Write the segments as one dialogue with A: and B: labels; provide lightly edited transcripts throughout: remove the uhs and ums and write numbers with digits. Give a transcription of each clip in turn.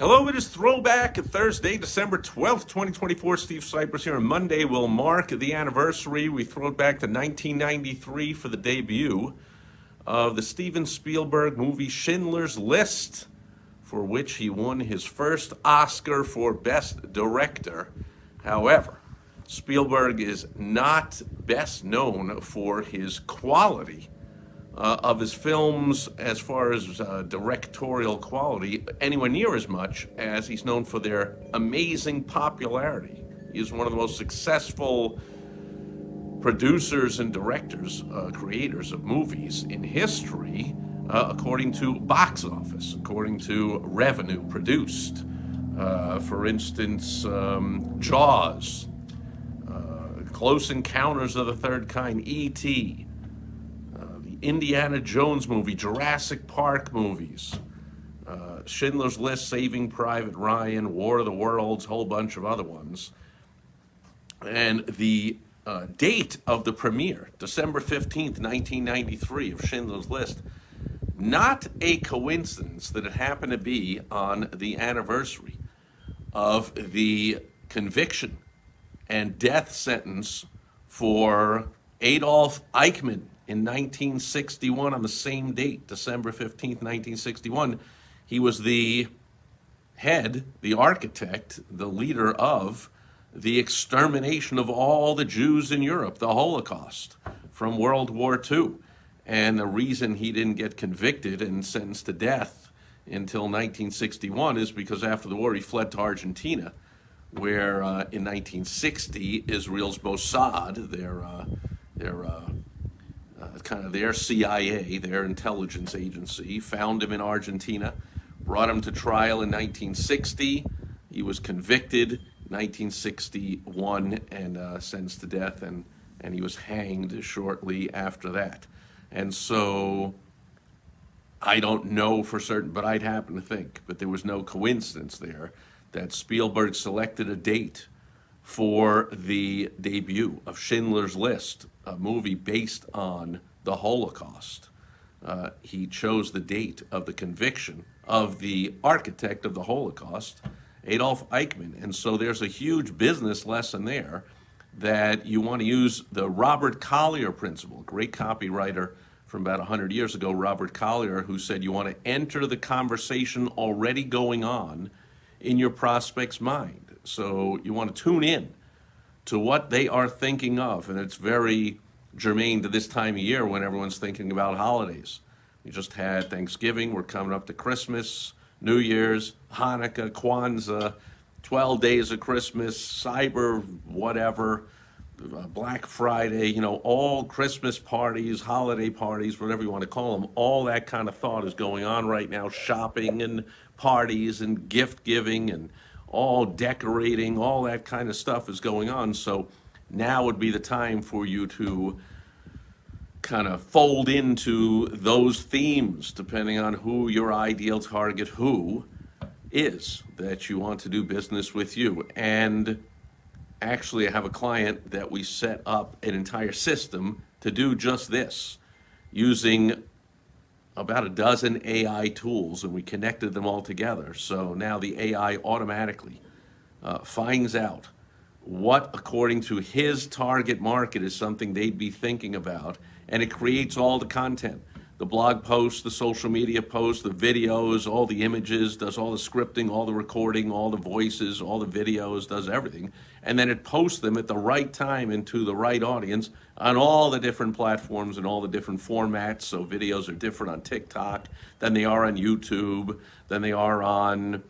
A: Hello, it is Throwback Thursday, December 12th, 2024. Steve Sipress here. On Monday will mark the anniversary. We throw it back to 1993 for the debut of the Steven Spielberg movie Schindler's List, for which he won his first Oscar for Best Director. However, Spielberg is not best known for his quality of his films as far as directorial quality anywhere near as much as he's known for their amazing popularity. He is one of the most successful producers and directors, creators of movies in history, according to box office, according to revenue produced. For instance, Jaws, Close Encounters of the Third Kind, E.T., Indiana Jones movie, Jurassic Park movies, Schindler's List, Saving Private Ryan, War of the Worlds, whole bunch of other ones. And the date of the premiere, December 15th, 1993, of Schindler's List, not a coincidence that it happened to be on the anniversary of the conviction and death sentence for Adolf Eichmann in 1961. On the same date, December 15th, 1961. He was the head, the architect, the leader of the extermination of all the Jews in Europe, the Holocaust, from World War II. And the reason he didn't get convicted and sentenced to death until 1961 is because after the war he fled to Argentina, where in 1960 Israel's Mossad, their CIA, their intelligence agency, found him in Argentina, brought him to trial in 1960. He was convicted in 1961 and sentenced to death, and he was hanged shortly after that. And so I don't know for certain, but I'd happen to think, but there was no coincidence there, that Spielberg selected a date for the debut of Schindler's List, a movie based on the Holocaust. He chose the date of the conviction of the architect of the Holocaust, Adolf Eichmann. And so there's a huge business lesson there, that you want to use the Robert Collier principle, great copywriter from about 100 years ago, Robert Collier, who said you want to enter the conversation already going on in your prospect's mind. So you want to tune in to what they are thinking of, and it's very germane to this time of year when everyone's thinking about holidays. We just had Thanksgiving, we're coming up to Christmas, New Year's, Hanukkah, Kwanzaa, 12 days of Christmas, Cyber, whatever, Black Friday, all Christmas parties, holiday parties, whatever you want to call them, all that kind of thought is going on right now, shopping and parties and gift giving and all decorating, all that kind of stuff is going on. So now would be the time for you to kind of fold into those themes, depending on who your ideal target who is that you want to do business with you. And actually, I have a client that we set up an entire system to do just this, using about a dozen AI tools, and we connected them all together. So now the AI automatically finds out what, according to his target market, is something they'd be thinking about, and it creates all the content, the blog posts, the social media posts, the videos, all the images, does all the scripting, all the recording, all the voices, all the videos, does everything. And then it posts them at the right time into the right audience on all the different platforms and all the different formats. So videos are different on TikTok than they are on YouTube, than they are on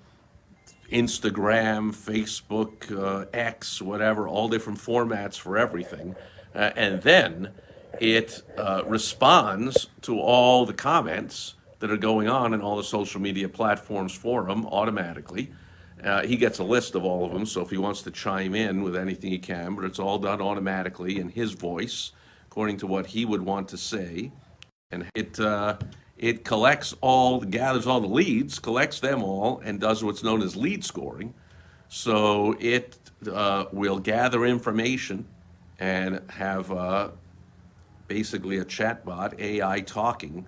A: Instagram, Facebook, X, whatever, all different formats for everything. And then it responds to all the comments that are going on in all the social media platforms for him automatically. He gets a list of all of them, so if he wants to chime in with anything he can, but it's all done automatically in his voice, according to what he would want to say. And it collects gathers all the leads, collects them all, and does what's known as lead scoring. So it will gather information and have basically a chatbot, AI, talking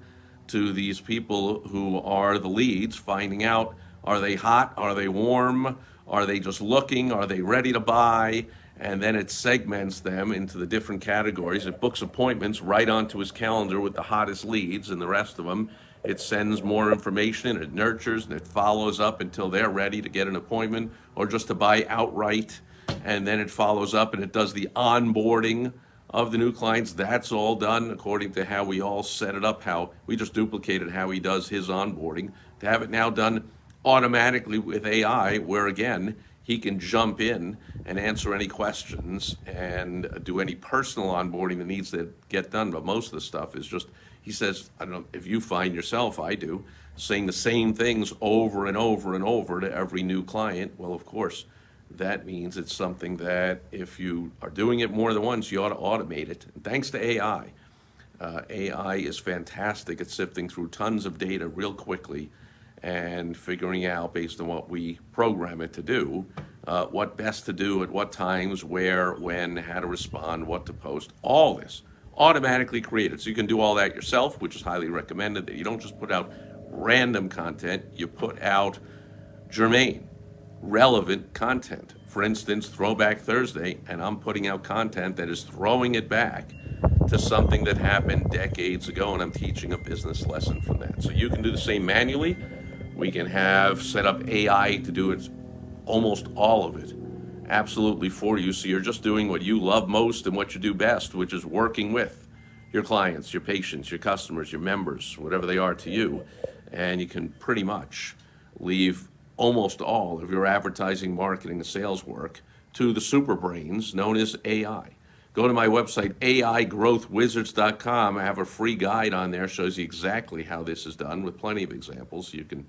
A: to these people who are the leads, finding out Are they hot? Are they warm? Are they just looking? Are they ready to buy? And then it segments them into the different categories. It books appointments right onto his calendar with the hottest leads, and the rest of them, it sends more information, it nurtures, and it follows up until they're ready to get an appointment or just to buy outright. And then it follows up and it does the onboarding of the new clients. That's all done according to how we all set it up, how we just duplicated how he does his onboarding, to have it now done automatically with AI, where again, he can jump in and answer any questions and do any personal onboarding that needs to get done. But most of the stuff is just, he says, I don't know if you find yourself, I do, saying the same things over and over and over to every new client. Well, of course, that means it's something that if you are doing it more than once, you ought to automate it. And thanks to AI. AI is fantastic at sifting through tons of data real quickly and figuring out, based on what we program it to do, what best to do at what times, where, when, how to respond, what to post. All this automatically created. So you can do all that yourself, which is highly recommended, that you don't just put out random content, you put out germane, relevant content. For instance, Throwback Thursday, and I'm putting out content that is throwing it back to something that happened decades ago, and I'm teaching a business lesson from that. So you can do the same manually. We can have set up AI to do it, almost all of it, absolutely for you. So you're just doing what you love most and what you do best, which is working with your clients, your patients, your customers, your members, whatever they are to you. And you can pretty much leave almost all of your advertising, marketing, and sales work to the super brains known as AI. Go to my website, aigrowthwizards.com. I have a free guide on there, shows you exactly how this is done with plenty of examples. You can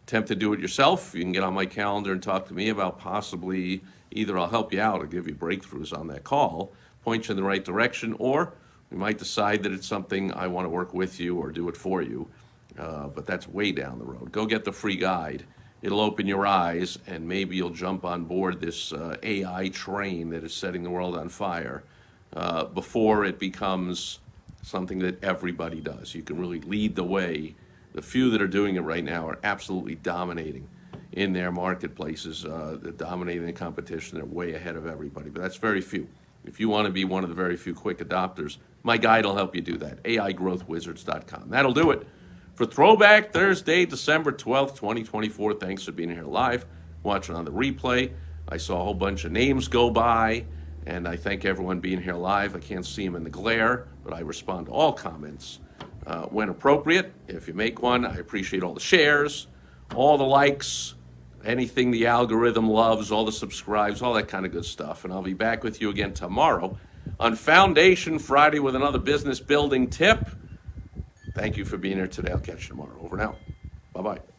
A: attempt to do it yourself. You can get on my calendar and talk to me about possibly either I'll help you out or give you breakthroughs on that call, point you in the right direction, or we might decide that it's something I want to work with you or do it for you. But that's way down the road. Go get the free guide. It'll open your eyes, and maybe you'll jump on board this AI train that is setting the world on fire before it becomes something that everybody does. You can really lead the way. The few that are doing it right now are absolutely dominating in their marketplaces. They're dominating the competition. They're way ahead of everybody, but that's very few. If you want to be one of the very few quick adopters, my guide will help you do that, aigrowthwizards.com. That'll do it for Throwback Thursday, December 12th, 2024. Thanks for being here live, watching on the replay. I saw a whole bunch of names go by, and I thank everyone being here live. I can't see them in the glare, but I respond to all comments when appropriate. If you make one, I appreciate all the shares, all the likes, anything the algorithm loves, all the subscribes, all that kind of good stuff. And I'll be back with you again tomorrow on Foundation Friday with another business building tip. Thank you for being here today. I'll catch you tomorrow. Over and out. Bye-bye.